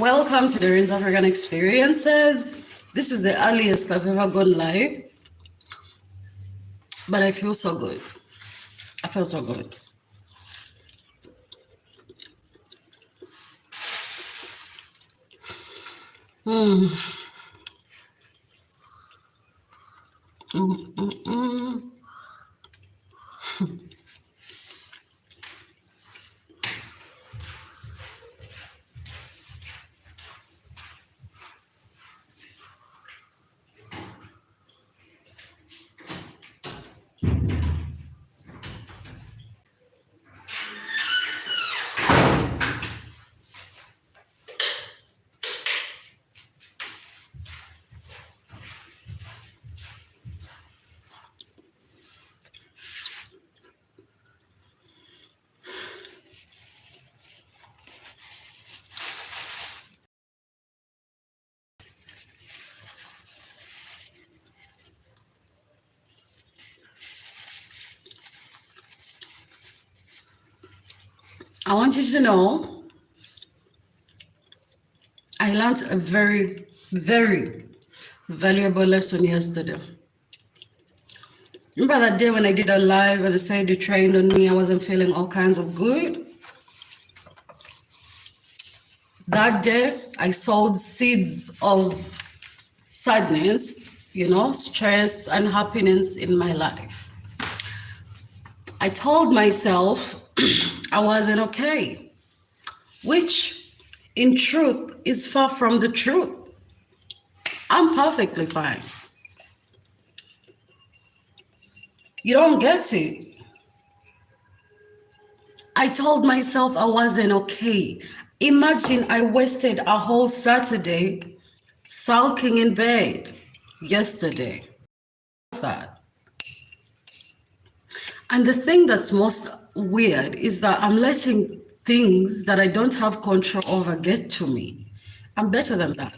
Welcome to DOREEN'S African Experiences. This is the earliest I've ever gone live, but I feel so good. I feel so good. Mm. Mm, mm, mm. I want you to know I learned a very, very valuable lesson yesterday. Remember that day when I did a live and they said you trained on me, I wasn't feeling all kinds of good? That day, I sowed seeds of sadness, stress, unhappiness in my life. I told myself I wasn't okay, which in truth is far from the truth. I'm perfectly fine. You don't get it. I told myself I wasn't okay. Imagine I wasted a whole Saturday sulking in bed yesterday. That. And the thing that's most weird is that I'm letting things that I don't have control over get to me. I'm better than that.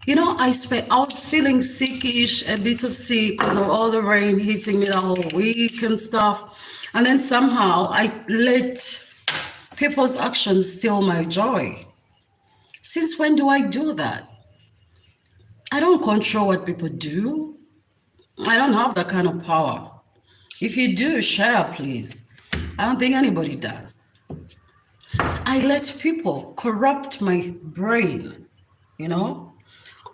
I was feeling sickish, a bit of sick because of all the rain hitting me the whole week and stuff. And then somehow I let people's actions steal my joy. Since when do I do that? I don't control what people do. I don't have that kind of power. If you do, share, please. I don't think anybody does. I let people corrupt my brain,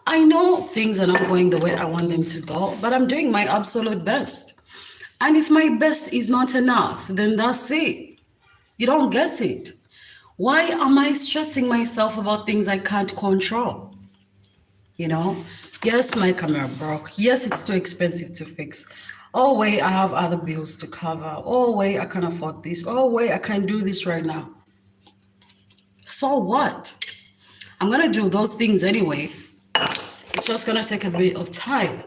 I know things are not going the way I want them to go, but I'm doing my absolute best. And if my best is not enough, then that's it. You don't get it. Why am I stressing myself about things I can't control? Yes, my camera broke. Yes, it's too expensive to fix. Oh, wait, I have other bills to cover. Oh, wait, I can afford this. Oh, wait, I can't do this right now. So what? I'm going to do those things anyway. It's just going to take a bit of time.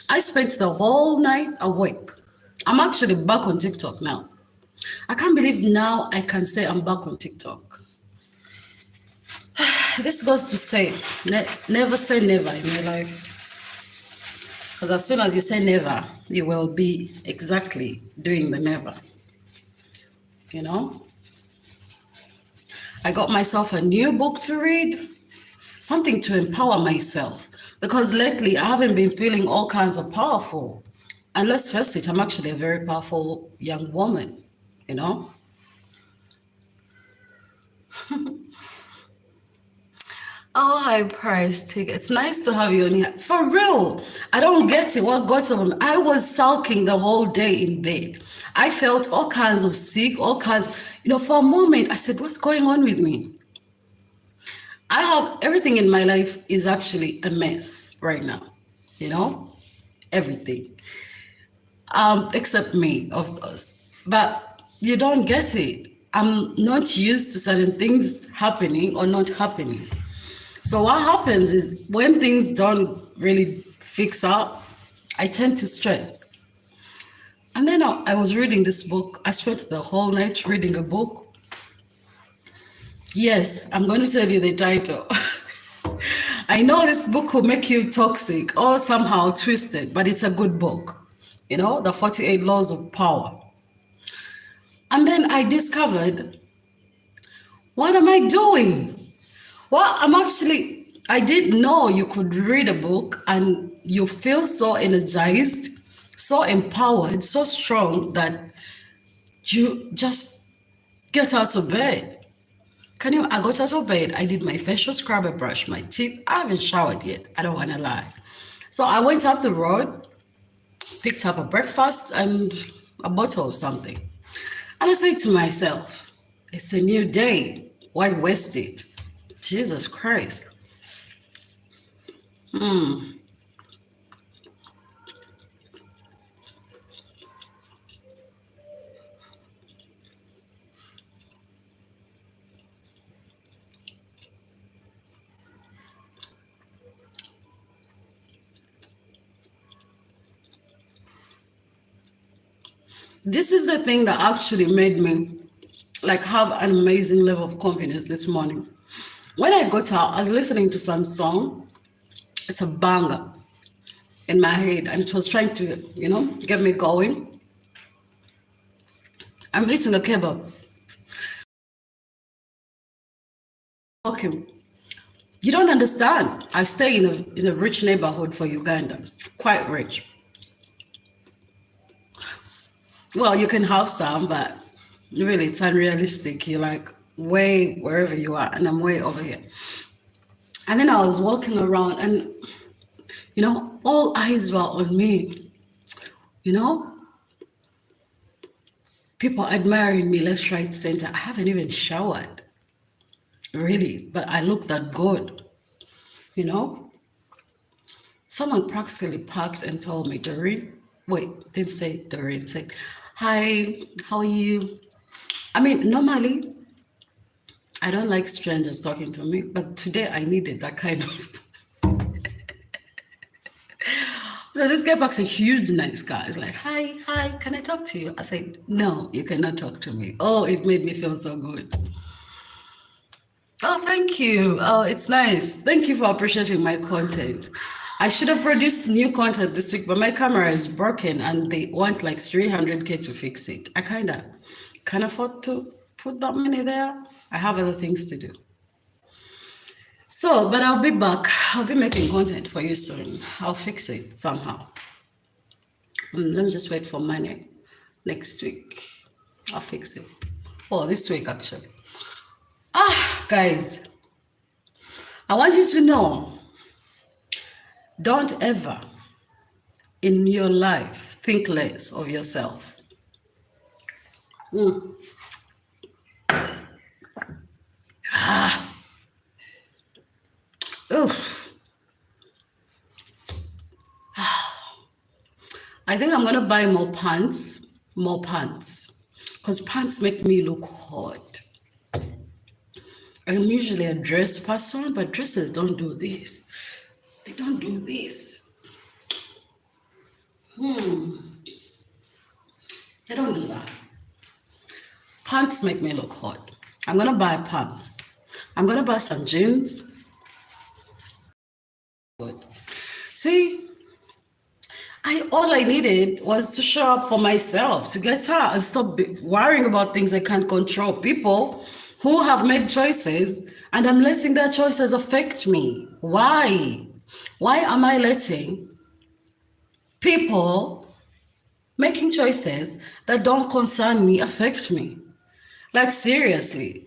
I spent the whole night awake. I'm actually back on TikTok now. I can't believe now I can say I'm back on TikTok. This goes to say, never say never in your life. Because as soon as you say never, you will be exactly doing the never. I got myself a new book to read, something to empower myself. Because lately I haven't been feeling all kinds of powerful. And let's face it, I'm actually a very powerful young woman, Oh, high price ticket. It's nice to have you on here. For real, I don't get it. What got on? I was sulking the whole day in bed. I felt all kinds of sick, all kinds, for a moment, I said, what's going on with me? I have everything in my life is actually a mess right now, everything. Except me, of course. But you don't get it. I'm not used to certain things happening or not happening. So what happens is when things don't really fix up, I tend to stress. And then I was reading this book. I spent the whole night reading a book. Yes, I'm going to tell you the title. I know this book will make you toxic or somehow twisted, but it's a good book. The 48 Laws of Power. And then I discovered What am I doing? Well, I didn't know you could read a book and you feel so energized, so empowered, so strong that you just get out of bed. I got out of bed, I did my facial scrub, I brushed my teeth. I haven't showered yet, I don't want to lie. So I went up the road, picked up a breakfast and a bottle of something. And I said to myself, it's a new day. Why waste it? Jesus Christ. This is the thing that actually made me like have an amazing level of confidence this morning. When I got out, I was listening to some song. It's a banger in my head, and it was trying to, get me going. I'm eating a kebab. Okay, you don't understand. I stay in a rich neighborhood for Uganda, quite rich. Well, you can have some, but really it's unrealistic. You're like way wherever you are, and I'm way over here. And then I was walking around, and all eyes were on me. People admiring me left, right, center. I haven't even showered, really, but I look that good. Someone practically parked and told me, Doreen, wait, didn't say Doreen, said, hi, how are you? I mean, normally, I don't like strangers talking to me, but today I needed that kind of. So this guy parks a huge, nice car. He's like, hi, can I talk to you? I said, no, you cannot talk to me. Oh, it made me feel so good. Oh, thank you. Oh, it's nice. Thank you for appreciating my content. I should have produced new content this week, but my camera is broken and they want like 300K to fix it. I kind of can't afford to put that money there. I have other things to do. So, but I'll be back. I'll be making content for you soon. I'll fix it somehow. Let me just wait for money. Next week, I'll fix it. Well, this week actually. Guys, I want you to know, don't ever in your life think less of yourself. Oof. I think I'm gonna buy more pants, because pants make me look hot. I'm usually a dress person, but dresses don't do this. They don't do this. They don't do that. Pants make me look hot. I'm gonna buy pants. I'm gonna buy some jeans. Good. See, all I needed was to show up for myself, to get out and stop worrying about things I can't control. People who have made choices and I'm letting their choices affect me. Why? Why am I letting people making choices that don't concern me affect me? Like, seriously.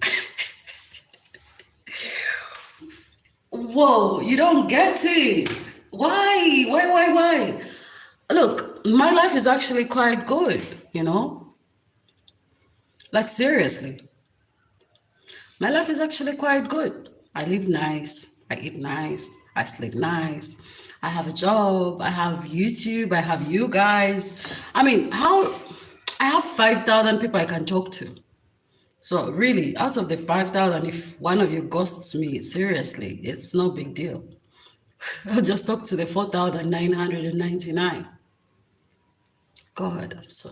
Whoa, you don't get it. Why? Look, my life is actually quite good, Like, seriously. My life is actually quite good. I live nice, I eat nice, I sleep nice. I have a job, I have YouTube, I have you guys. I mean, I have 5,000 people I can talk to. So really, out of the 5,000, if one of you ghosts me, seriously, it's no big deal. I'll just talk to the 4,999. God, I'm so...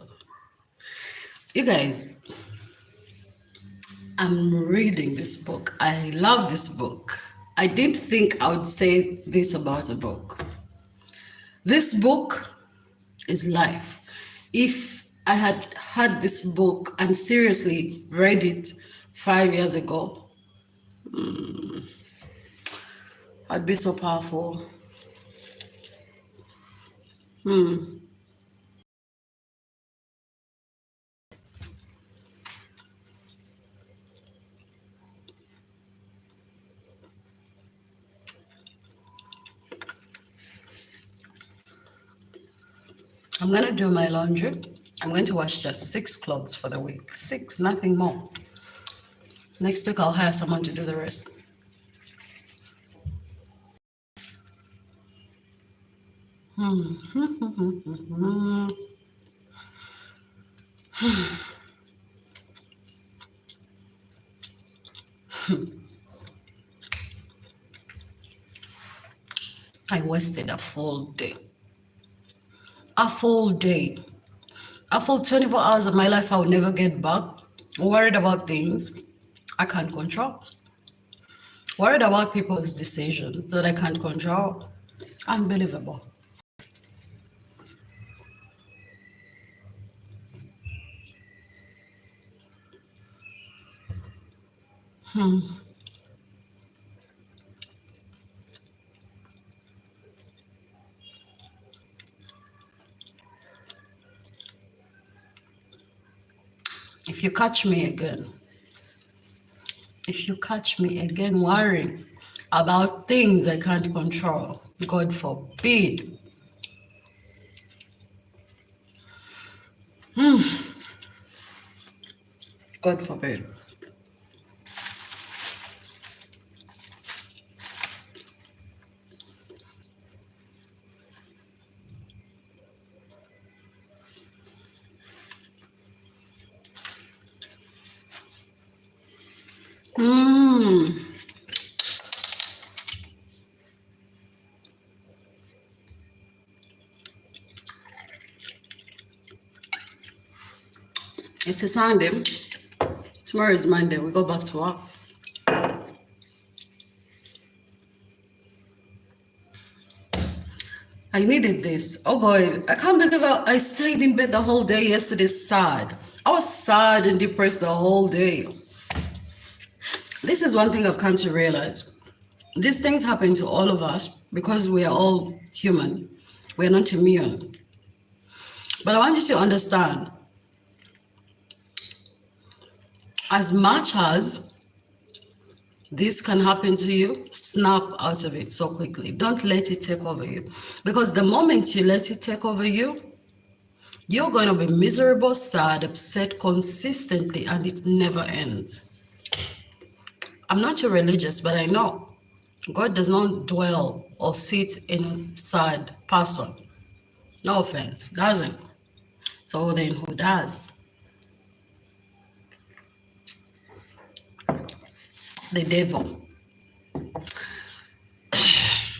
You guys, I'm reading this book. I love this book. I didn't think I would say this about a book. This book is life. If I had had this book and seriously read it 5 years ago, I'd be so powerful. Hmm. I'm gonna do my laundry. I'm going to wash just 6 clothes for the week. 6, nothing more. Next week I'll hire someone to do the rest. I wasted a full day. A full day. A full 24 hours of my life I will never get back. Worried about things I can't control. Worried about people's decisions that I can't control. Unbelievable. If you catch me again worrying about things I can't control, God forbid. God forbid. It's a Sunday. Tomorrow is Monday. We go back to work. I needed this. Oh God, I can't believe I stayed in bed the whole day yesterday sad. I was sad and depressed the whole day. This is one thing I've come to realize. These things happen to all of us because we are all human. We're not immune. But I want you to understand, as much as this can happen to you, snap out of it so quickly. Don't let it take over you. Because the moment you let it take over you, you're going to be miserable, sad, upset consistently, and it never ends. I'm not too religious, but I know God does not dwell or sit in a sad person. No offense, doesn't. So then who does? The devil.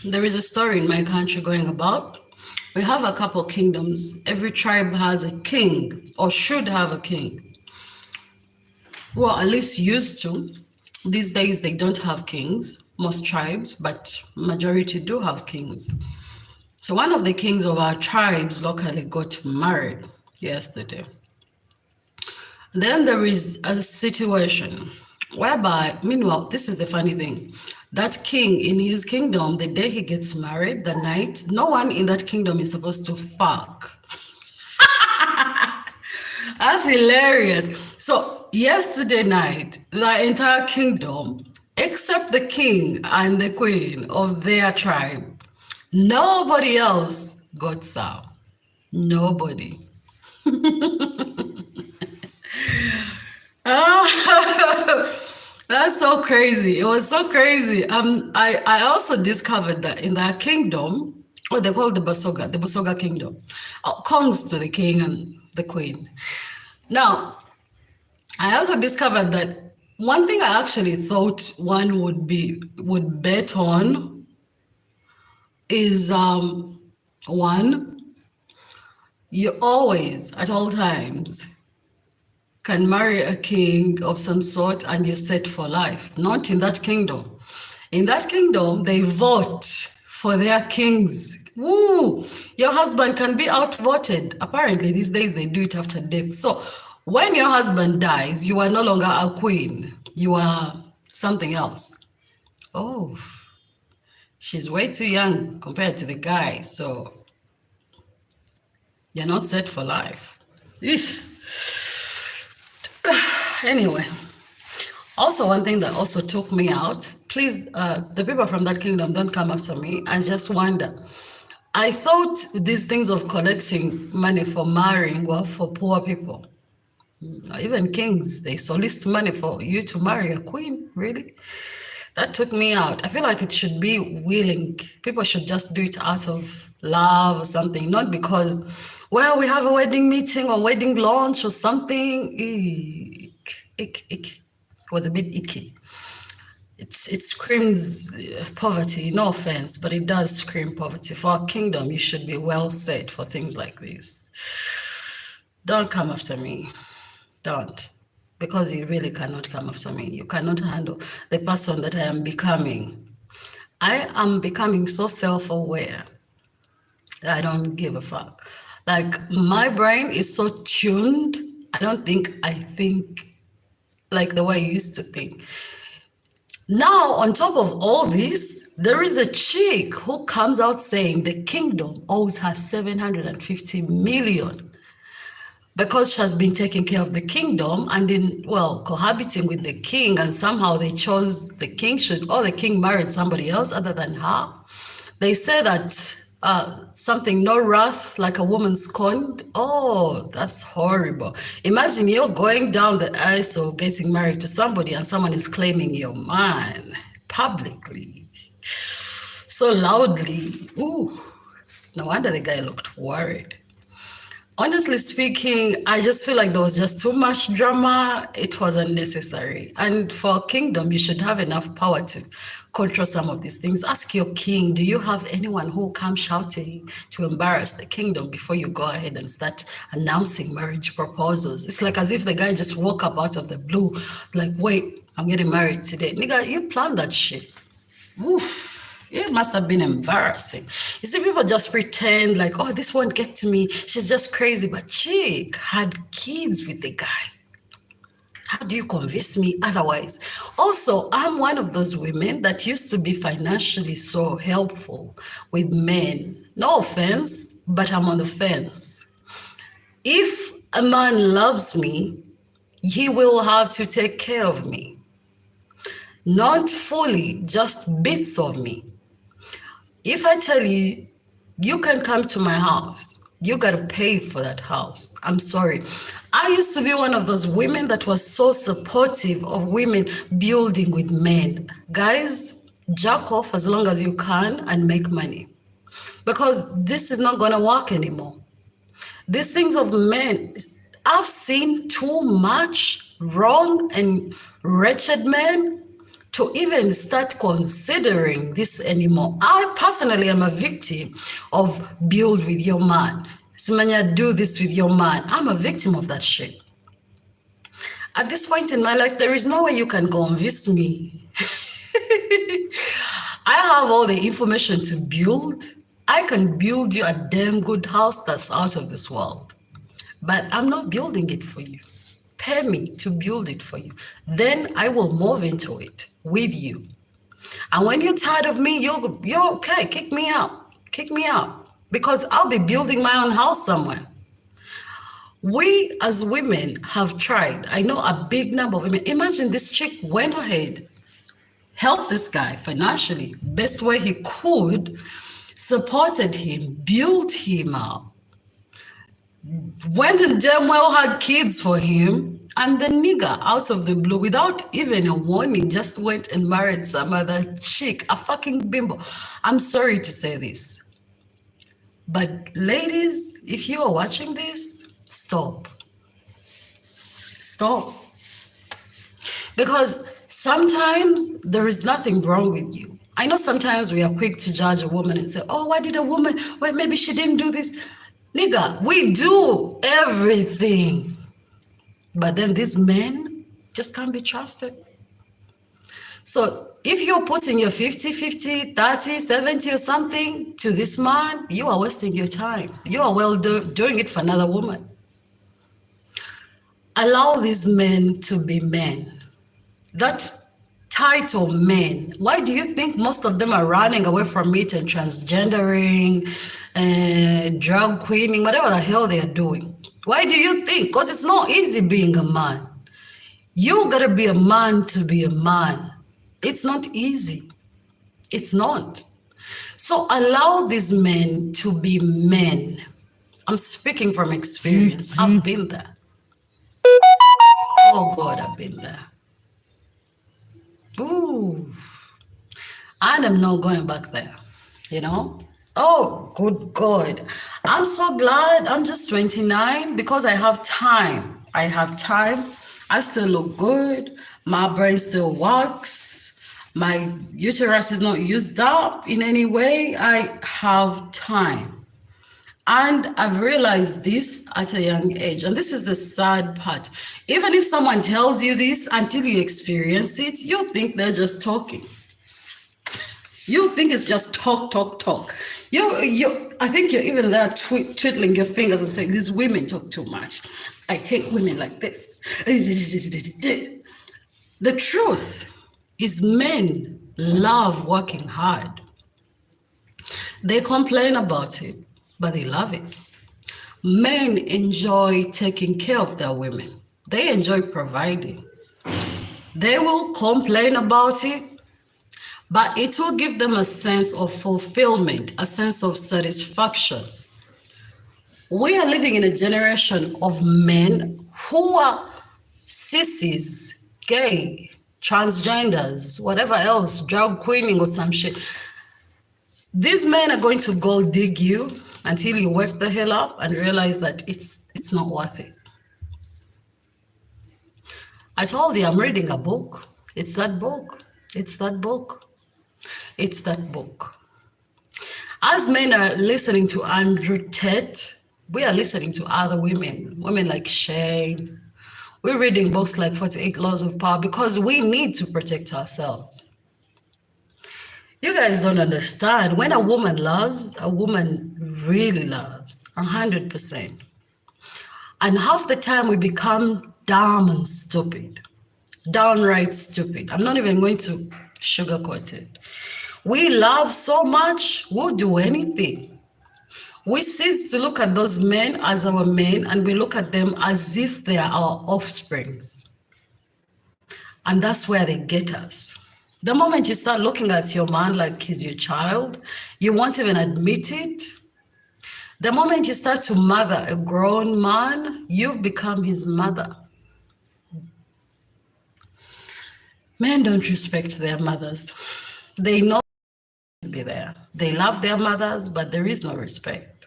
There is a story in my country going about. We have a couple kingdoms. Every tribe has a king or should have a king. Well, at least used to. These days they don't have kings, most tribes, but majority do have kings. So one of the kings of our tribes locally got married yesterday. Then there is a situation whereby, meanwhile, this is the funny thing, that king in his kingdom, the day he gets married, the night, no one in that kingdom is supposed to fuck. That's hilarious. So yesterday night, the entire kingdom, except the king and the queen of their tribe, nobody else got some. Nobody. That's so crazy. It was so crazy. I also discovered that in that kingdom, what they call the Basoga kingdom, comes to the king and the queen. Now, I also discovered that one thing I actually thought one would bet on is one, you always at all times can marry a king of some sort and you're set for life. Not in that kingdom. In that kingdom, they vote for their kings. Woo! Your husband can be outvoted. Apparently, these days they do it after death. So when your husband dies, you are no longer a queen. You are something else. Oh, she's way too young compared to the guy, so you're not set for life. Eesh. Anyway, also one thing that also took me out, please, the people from that kingdom don't come after me. I just wonder. I thought these things of collecting money for marrying were for poor people. Even kings, they solicit money for you to marry a queen, really? That took me out. I feel like it should be willing. People should just do it out of love or something, not because, well, we have a wedding meeting or wedding launch or something. Eek. It was a bit icky. It screams poverty, no offense, but it does scream poverty. For our kingdom, you should be well set for things like this. Don't come after me. Don't. Because you really cannot come after me. You cannot handle the person that I am becoming. I am becoming so self-aware that I don't give a fuck. Like, my brain is so tuned, I think like the way I used to think. Now, on top of all this, there is a chick who comes out saying the kingdom owes her 750 million because she has been taking care of the kingdom and cohabiting with the king, and somehow they chose the king the king married somebody else other than her. They say that something, no wrath like a woman scorned. Oh, that's horrible. Imagine you're going down the aisle getting married to somebody and someone is claiming your man publicly, so loudly. Ooh, no wonder the guy looked worried. Honestly speaking, I just feel like there was just too much drama. It was unnecessary. And for a kingdom, you should have enough power to control some of these things. Ask your king, do you have anyone who comes shouting to embarrass the kingdom before you go ahead and start announcing marriage proposals? It's like as if the guy just woke up out of the blue. It's like, wait, I'm getting married today. Nigga, you planned that shit. Oof. It must have been embarrassing. You see, people just pretend like, oh, this won't get to me. She's just crazy. But chick had kids with the guy. How do you convince me otherwise? Also, I'm one of those women that used to be financially so helpful with men. No offense, but I'm on the fence. If a man loves me, he will have to take care of me. Not fully, just bits of me. If I tell you, you can come to my house, you got to pay for that house. I'm sorry. I used to be one of those women that was so supportive of women building with men. Guys, jack off as long as you can and make money. Because this is not going to work anymore. These things of men, I've seen too much wrong and wretched men to even start considering this anymore. I personally am a victim of build with your man. Simanya, do this with your man. I'm a victim of that shit. At this point in my life, there is no way you can convince me. I have all the information to build. I can build you a damn good house that's out of this world. But I'm not building it for you. Pay me to build it for you. Then I will move into it with you. And when you're tired of me, you're okay. Kick me out. Kick me out. Because I'll be building my own house somewhere. We as women have tried. I know a big number of women. Imagine this chick went ahead, helped this guy financially, best way he could, supported him, built him up, went and damn well had kids for him, and the nigga out of the blue, without even a warning, just went and married some other chick, a fucking bimbo. I'm sorry to say this, but ladies, if you are watching this, stop. Stop. Because sometimes there is nothing wrong with you. I know sometimes we are quick to judge a woman and say, oh, why did a woman, well, maybe she didn't do this. Nigga, we do everything. But then these men just can't be trusted. So if you're putting your 50, 50, 30, 70 or something to this man, you are wasting your time. You are doing it for another woman. Allow these men to be men. That title men, why do you think most of them are running away from it and transgendering and drag queening, whatever the hell they're doing? Why do you think? Because it's not easy being a man. You gotta be a man to be a man. It's not easy. It's not. So allow these men to be men. I'm speaking from experience. I've been there. Oh God, I've been there. Ooh. And I'm not going back there, you know? Oh, good God. I'm so glad I'm just 29 because I have time. I have time. I still look good. My brain still works. My uterus is not used up in any way. I have time. And I've realized this at a young age. And this is the sad part. Even if someone tells you this, until you experience it, you think they're just talking. You think it's just talk. I think you're even there twiddling your fingers and saying, these women talk too much. I hate women like this. The truth is men love working hard. They complain about it, but they love it. Men enjoy taking care of their women. They enjoy providing. They will complain about it, but it will give them a sense of fulfillment, a sense of satisfaction. We are living in a generation of men who are sissies, gay, transgenders, whatever else, drag queening or some shit. These men are going to gold dig you until you wake the hell up and realize that it's not worth it. I told you I'm reading a book. It's that book. It's that book. It's that book. As men are listening to Andrew Tate, we are listening to other women like Shane. We're reading books like 48 Laws of Power because we need to protect ourselves. You guys don't understand. When a woman loves, a woman really loves 100%. And half the time we become dumb and stupid, downright stupid. I'm not even going to sugarcoat it. We love so much, we'll do anything. We cease to look at those men as our men, and we look at them as if they are our offsprings. And that's where they get us. The moment you start looking at your man like he's your child, you won't even admit it. The moment you start to mother a grown man, you've become his mother. Men don't respect their mothers. They know to be there. They love their mothers, but there is no respect.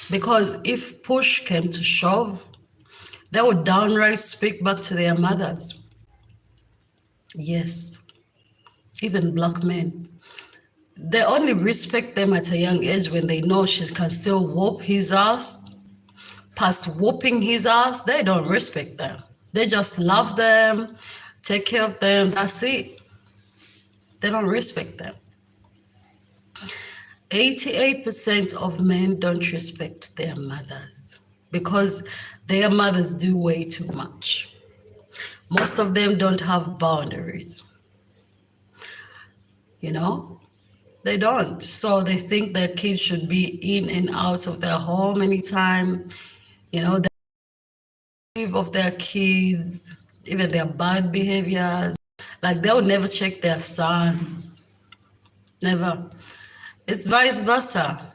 Because if push came to shove, they would downright speak back to their mothers. Yes, even black men. They only respect them at a young age when they know she can still whoop his ass. Past whooping his ass, they don't respect them. They just love them, take care of them, that's it. They don't respect them. 88% of men don't respect their mothers because their mothers do way too much. Most of them don't have boundaries. You know, they don't. So they think their kids should be in and out of their home anytime. You know, they leave of their kids, even their bad behaviors. Like they'll never check their sons. Never. It's vice versa.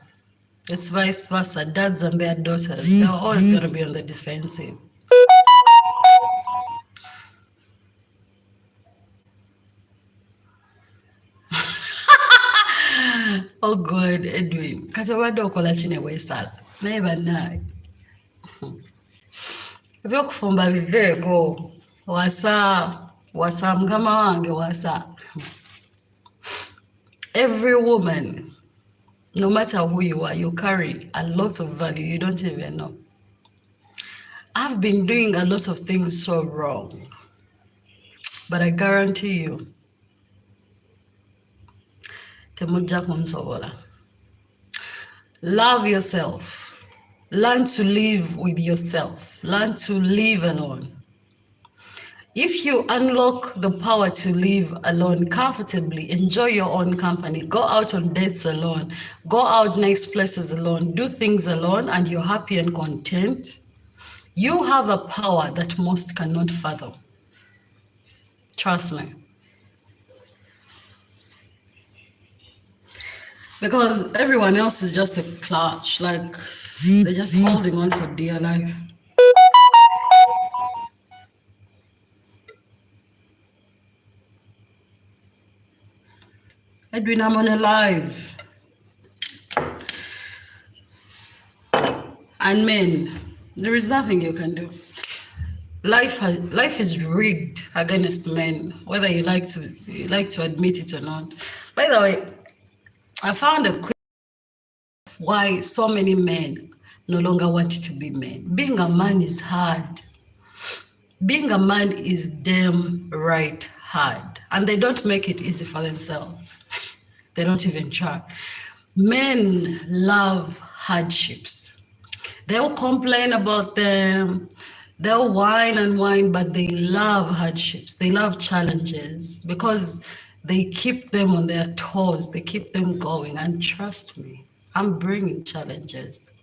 It's vice versa. Dads and their daughters, they're always going to be on the defensive. Oh God, Edwin. Katobadde okola kine weesala. Naye bannaye. Ebyokufumba biveeko. Wasa mukama wange wasa. Every woman, no matter who you are, you carry a lot of value you don't even know. I've been doing a lot of things so wrong, but I guarantee you, temujja kunsobola. Love yourself. Learn to live with yourself. Learn to live alone. If you unlock the power to live alone comfortably, enjoy your own company, go out on dates alone, go out nice places alone, do things alone, and you're happy and content, you have a power that most cannot fathom. Trust me. Because everyone else is just a clutch, like they're just holding on for dear life. Edwin, I'm on a live. And men, there is nothing you can do. Life is rigged against men, whether you like to admit it or not. By the way, I found a quick why so many men no longer want to be men. Being a man is hard. Being a man is damn right hard. And they don't make it easy for themselves. They don't even try. Men love hardships. They'll complain about them. They'll whine and whine, but they love hardships. They love challenges because they keep them on their toes. They keep them going. And trust me, I'm bringing challenges.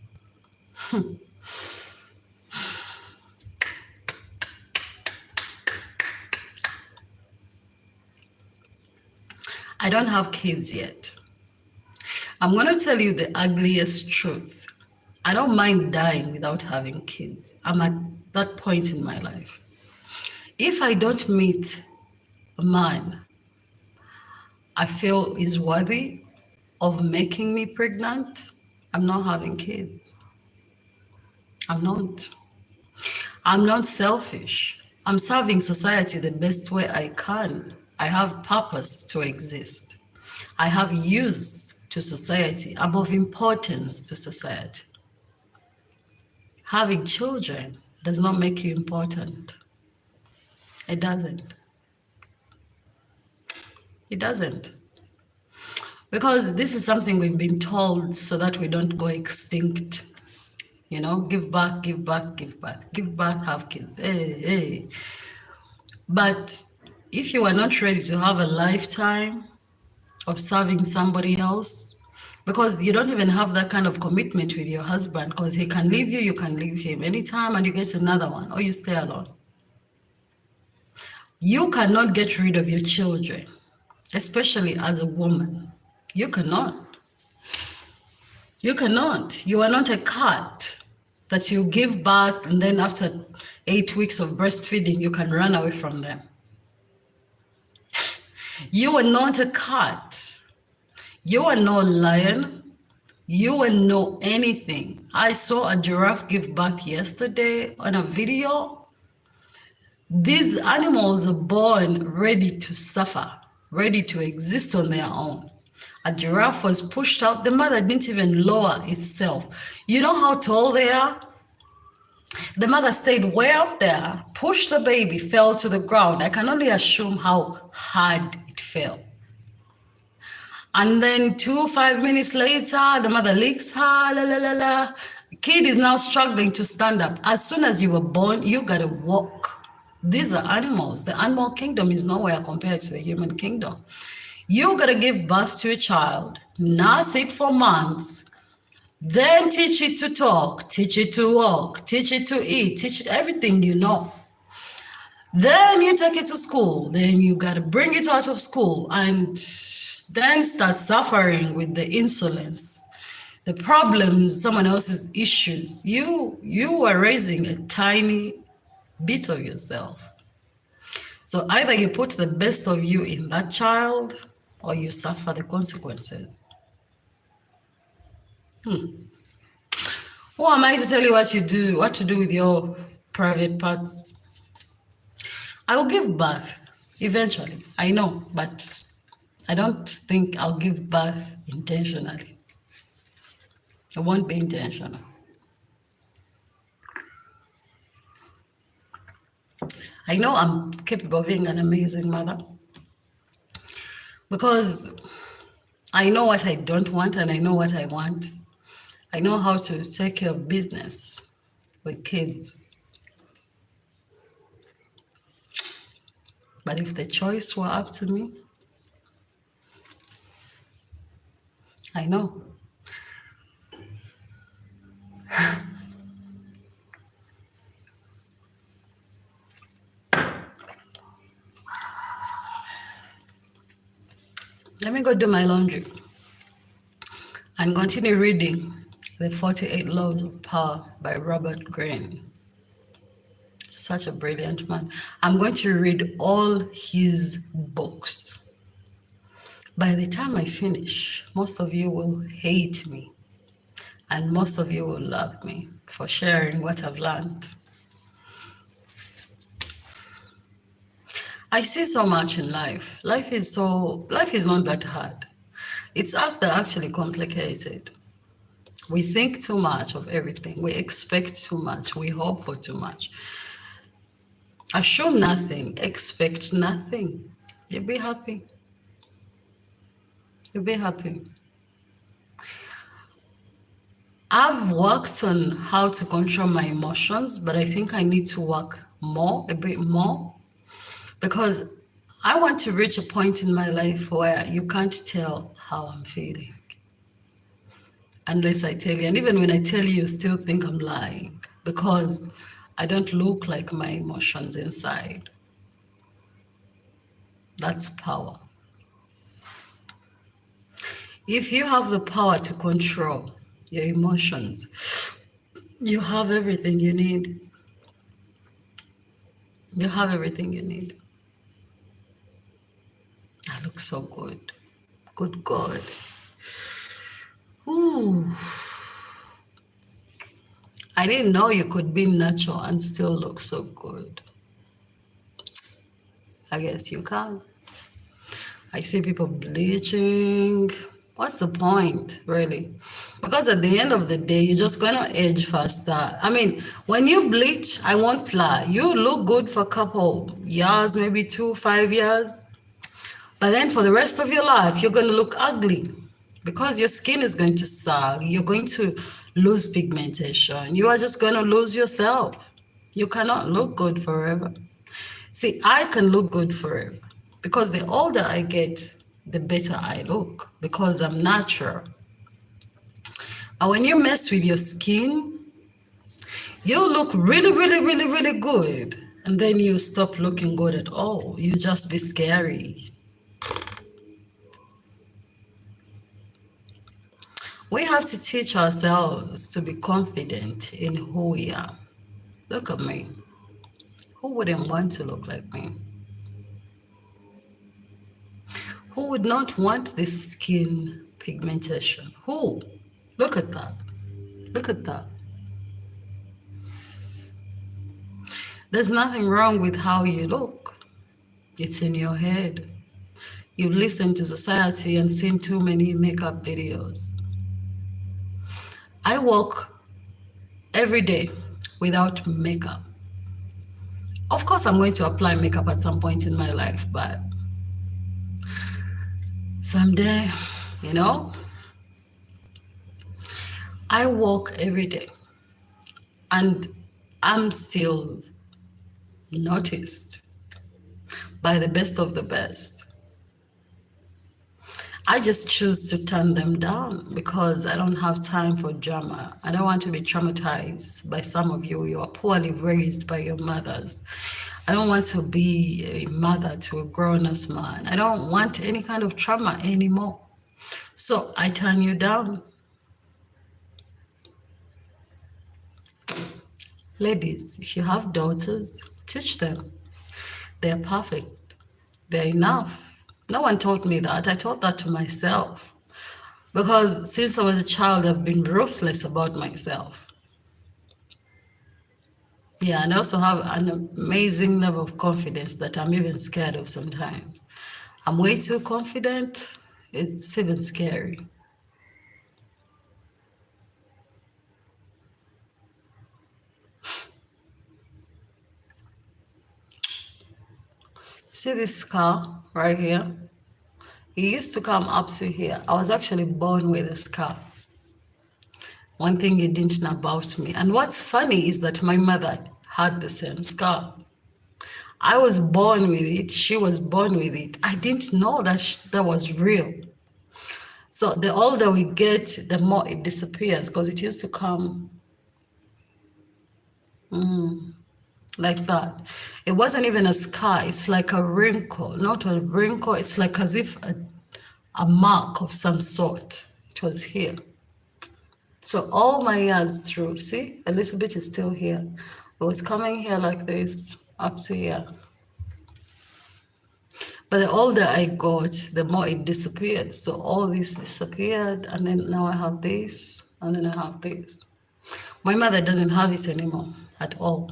I don't have kids yet. I'm going to tell you the ugliest truth. I don't mind dying without having kids. I'm at that point in my life. If I don't meet a man I feel is worthy of making me pregnant, I'm not having kids. I'm not. I'm not selfish. I'm serving society the best way I can. I have purpose to exist. I have use to society. I'm of importance to society. Having children does not make you important. It doesn't. It doesn't. Because this is something we've been told so that we don't go extinct. You know, give birth, give birth, give birth. Give birth, have kids. Hey, hey. But if you are not ready to have a lifetime of serving somebody else, because you don't even have that kind of commitment with your husband, because he can leave you, you can leave him anytime, and you get another one, or you stay alone. You cannot get rid of your children, especially as a woman. You cannot. You cannot. You are not a cat that you give birth and then after 8 weeks of breastfeeding, you can run away from them. You are not a cat. You are no lion. You are no anything. I saw a giraffe give birth yesterday on a video. These animals are born ready to suffer, ready to exist on their own. A giraffe was pushed out. The mother didn't even lower itself. You know how tall they are? The mother stayed way up there, pushed the baby, fell to the ground. I can only assume how hard it fell. And then 5 minutes later, the mother licks her, la la la la. The kid is now struggling to stand up. As soon as you were born, you gotta walk. These are animals. The animal kingdom is nowhere compared to the human kingdom. You gotta give birth to a child, nurse it for months, then teach it to talk, teach it to walk, teach it to eat, teach it everything you know. Then you take it to school, then you gotta bring it out of school and then start suffering with the insolence, the problems, someone else's issues. You are raising a tiny bit of yourself. So either you put the best of you in that child or you suffer the consequences. Who am I to tell you what to do with your private parts? I will give birth eventually, I know, but I don't think I'll give birth intentionally. It won't be intentional. I know I'm capable of being an amazing mother because I know what I don't want and I know what I want. I know how to take care of business with kids. But if the choice were up to me, I know. Let me go do my laundry and continue reading The 48 Laws of Power by Robert Greene. Such a brilliant man. I'm going to read all his books. By the time I finish, most of you will hate me and most of you will love me for sharing what I've learned. I see so much in life. Life is not that hard. It's us that actually complicate it. We think too much of everything. We expect too much. We hope for too much. Assume nothing. Expect nothing. You'll be happy. You'll be happy. I've worked on how to control my emotions, but I think I need to work a bit more, because I want to reach a point in my life where you can't tell how I'm feeling unless I tell you. And even when I tell you, you still think I'm lying, because I don't look like my emotions inside. That's power. If you have the power to control your emotions, you have everything you need. You have everything you need. I look so good. Good God. Ooh. I didn't know you could be natural and still look so good. I guess you can. I see people bleaching. What's the point, really? Because at the end of the day, you're just going to age faster. I mean, when you bleach, I won't lie, you look good for a couple years, maybe 2-5 years. But then for the rest of your life, you're going to look ugly because your skin is going to sag. You're going to lose pigmentation. You are just going to lose yourself. You cannot look good forever. See, I can look good forever because the older I get, the better I look, because I'm natural. But when you mess with your skin, you look really, really, really, really good. And then you stop looking good at all. You just be scary. We have to teach ourselves to be confident in who we are. Look at me. Who wouldn't want to look like me? Who would not want this skin pigmentation? Who? Look at that. Look at that. There's nothing wrong with how you look. It's in your head. You've listened to society and seen too many makeup videos. I walk every day without makeup. Of course, I'm going to apply makeup at some point in my life, but someday, you know, I walk every day and I'm still noticed by the best of the best. I just choose to turn them down because I don't have time for drama. I don't want to be traumatized by some of you. You are poorly raised by your mothers. I don't want to be a mother to a grown-ass man. I don't want any kind of trauma anymore. So I turn you down. Ladies, if you have daughters, teach them. They're perfect. They're enough. No one taught me that. I taught that to myself. Because since I was a child, I've been ruthless about myself. Yeah, and I also have an amazing level of confidence that I'm even scared of sometimes. I'm way too confident. It's even scary. See this scar right here? It used to come up to here. I was actually born with a scar. One thing you didn't know about me. And what's funny is that my mother had the same scar. I was born with it. She was born with it. I didn't know that that was real. So the older we get, the more it disappears, because it used to come like that. It wasn't even a scar. It's like a wrinkle, not a wrinkle. It's like as if a mark of some sort. It was here. So all my years through, see, a little bit is still here. It was coming here like this, up to here. But the older I got, the more it disappeared. So all this disappeared, and then now I have this, and then I have this. My mother doesn't have it anymore at all.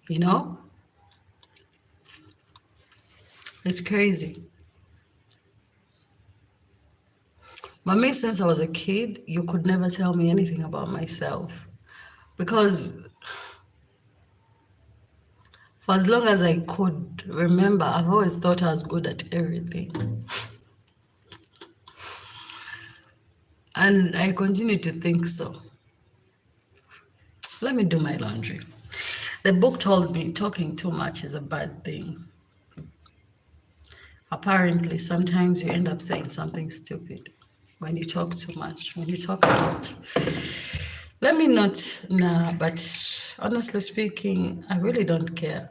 You know? It's crazy. But me, since I was a kid, you could never tell me anything about myself. Because for as long as I could remember, I've always thought I was good at everything. And I continue to think so. Let me do my laundry. The book told me talking too much is a bad thing. Apparently, sometimes you end up saying something stupid when you talk too much, when you talk a lot. Let me not, but honestly speaking, I really don't care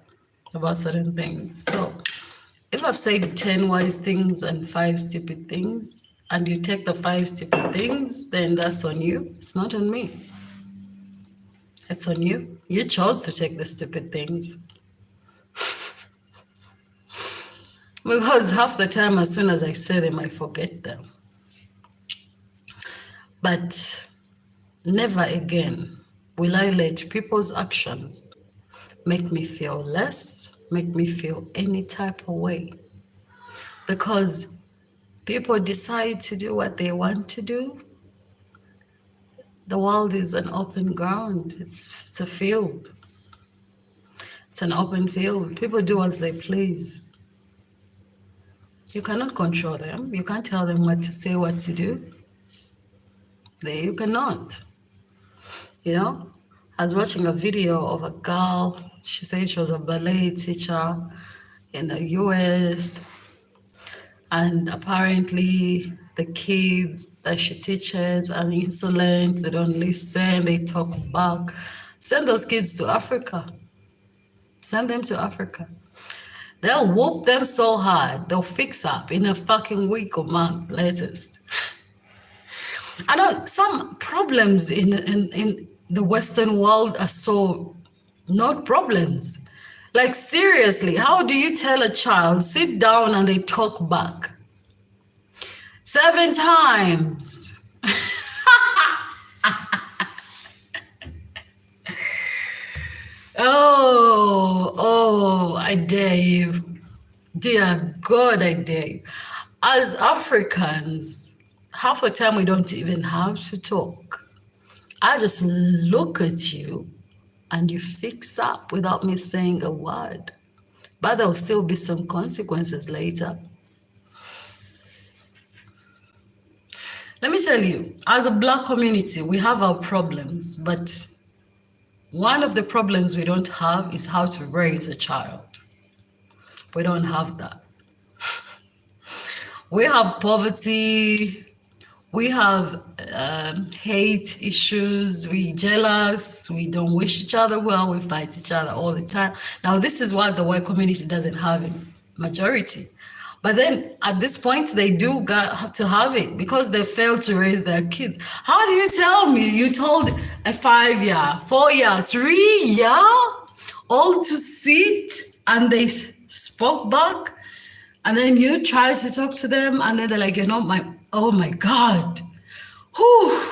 about certain things. So if I've said 10 wise things and 5 stupid things, and you take the 5 stupid things, then that's on you. It's not on me. It's on you. You chose to take the stupid things. Because half the time, as soon as I say them, I forget them. But never again will I let people's actions make me feel less, make me feel any type of way. Because people decide to do what they want to do. The world is an open ground. It's a field. It's an open field. People do as they please. You cannot control them. You can't tell them what to say, what to do. You cannot. You know, I was watching a video of a girl. She said she was a ballet teacher in the US. And apparently the kids that she teaches are insolent. They don't listen. They talk back. Send those kids to Africa. Send them to Africa. They'll whoop them so hard, they'll fix up in a fucking week or month latest. I know some problems in the Western world are so not problems. Like seriously, how do you tell a child, sit down and they talk back? 7 times. Oh, I dare you. Dear God, I dare you. As Africans, half the time we don't even have to talk. I just look at you and you fix up without me saying a word. But there'll still be some consequences later. Let me tell you, as a Black community, we have our problems, but one of the problems we don't have is how to raise a child. We don't have that. We have poverty, we have hate issues, we jealous, we don't wish each other well, we fight each other all the time. Now, this is what the white community doesn't have in majority. But then at this point, they do got to have it because they failed to raise their kids. How do you tell me you told a 5-year, 4-year, 3-year all to sit and they spoke back? And then you try to talk to them and then they're like, you're not my, oh my God. Whew.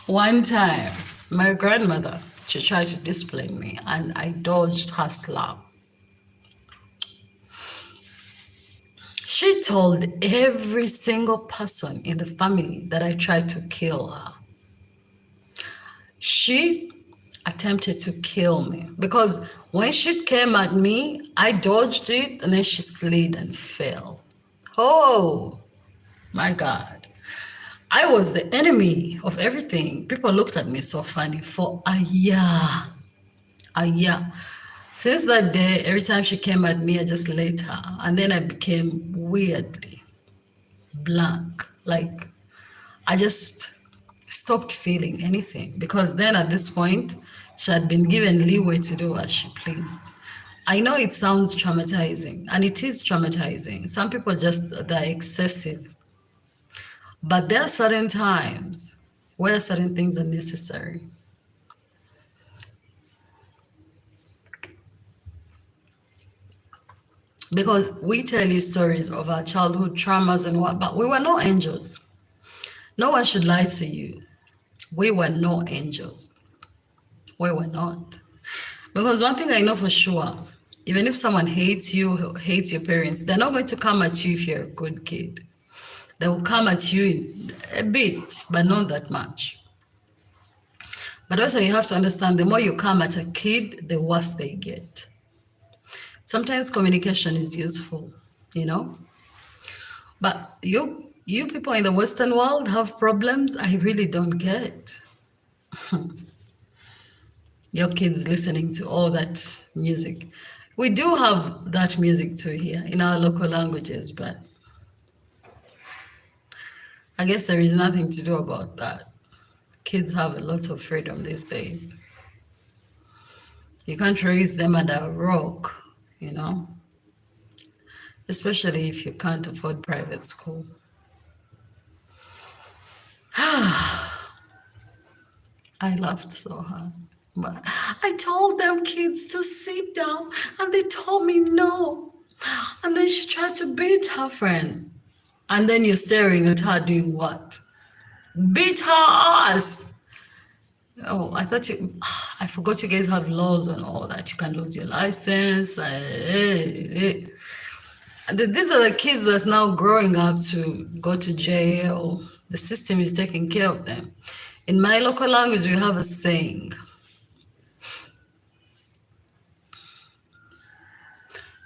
One time, my grandmother, she tried to discipline me and I dodged her slap. She told every single person in the family that I tried to kill her. She attempted to kill me because when she came at me, I dodged it and then she slid and fell. Oh, my God. I was the enemy of everything. People looked at me so funny for a year. A year. Since that day, every time she came at me, I just let her. And then I became weirdly blank. Like, I just stopped feeling anything. Because then at this point, she had been given leeway to do as she pleased. I know it sounds traumatizing, and it is traumatizing. Some people just, they're excessive. But there are certain times where certain things are necessary. Because we tell you stories of our childhood traumas and what, but we were no angels. No one should lie to you. We were no angels. We were not. Because one thing I know for sure, even if someone hates you, hates your parents, they're not going to come at you if you're a good kid. They will come at you a bit, but not that much. But also you have to understand, the more you come at a kid, the worse they get. Sometimes communication is useful, you know? But you people in the Western world have problems I really don't get. Your kids listening to all that music. We do have that music too here in our local languages, but I guess there is nothing to do about that. Kids have a lot of freedom these days. You can't raise them under a rock, you know? Especially if you can't afford private school. I laughed so hard. But I told them kids to sit down and they told me no. And then she tried to beat her friends. And then you're staring at her doing what? Beat her ass. Oh, I forgot you guys have laws on all that. You can lose your license. These are the kids that's now growing up to go to jail. The system is taking care of them. In my local language, we have a saying.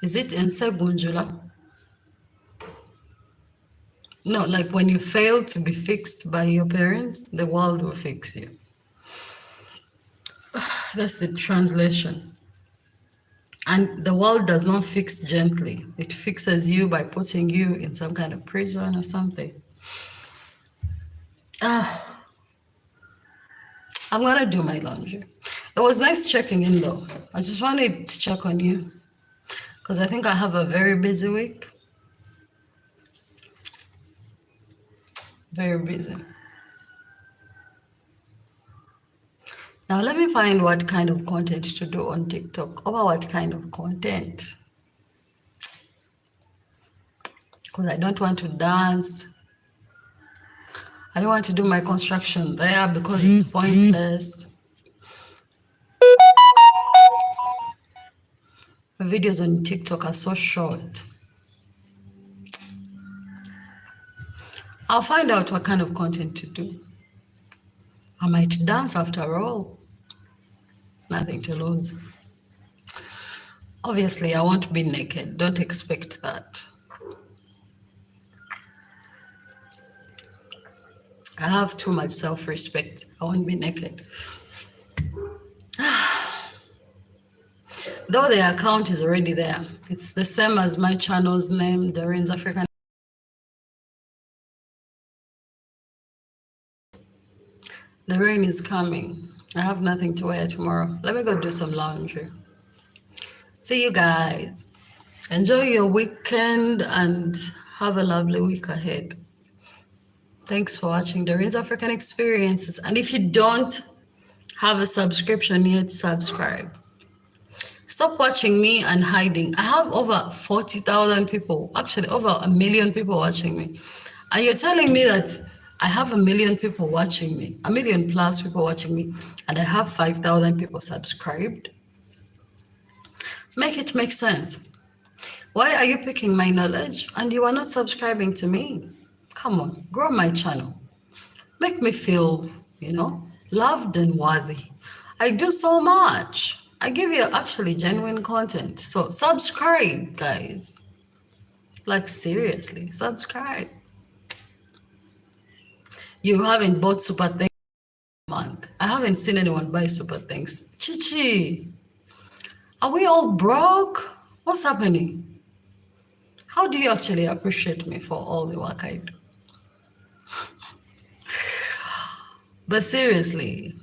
Is it Ensegunjula? No, like when you fail to be fixed by your parents, the world will fix you. That's the translation. And the world does not fix gently. It fixes you by putting you in some kind of prison or something. I'm gonna do my laundry. It was nice checking in though. I just wanted to check on you because I think I have a very busy week. Very busy. Now let me find what kind of content to do on TikTok. Over what kind of content? Because I don't want to dance. I don't want to do my construction there because it's pointless. My videos on TikTok are so short. I'll find out what kind of content to do. I might dance after all. Nothing to lose. Obviously, I won't be naked. Don't expect that. I have too much self-respect. I won't be naked. Though the account is already there. It's the same as my channel's name, DOREEN'S African. The rain is coming. I have nothing to wear tomorrow. Let me go do some laundry. See you guys. Enjoy your weekend and have a lovely week ahead. Thanks for watching DOREEN'S African Experiences. And if you don't have a subscription yet, subscribe. Stop watching me and hiding. I have over 40,000 people, actually over 1 million people watching me. And you're telling me that I have 1 million people watching me, 1 million plus people watching me, and I have 5,000 people subscribed? Make it make sense. Why are you picking my knowledge and you are not subscribing to me? Come on, grow my channel. Make me feel, loved and worthy. I do so much. I give you actually genuine content. So subscribe, guys. Like seriously, subscribe. You haven't bought super things month. I haven't seen anyone buy super things. Chichi, are we all broke? What's happening? How do you actually appreciate me for all the work I do? But seriously,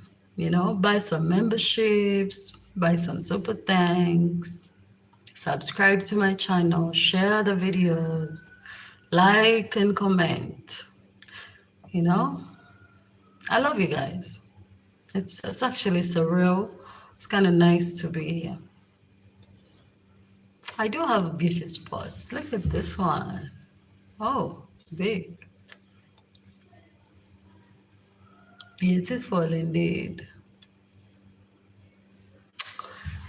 buy some memberships, buy some super thanks, subscribe to my channel, share the videos, like and comment. I love you guys. It's actually surreal. It's kind of nice to be here. I do have beauty spots. Look at this one. Oh, it's big. Beautiful indeed.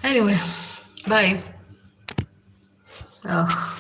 Anyway, bye. Oh.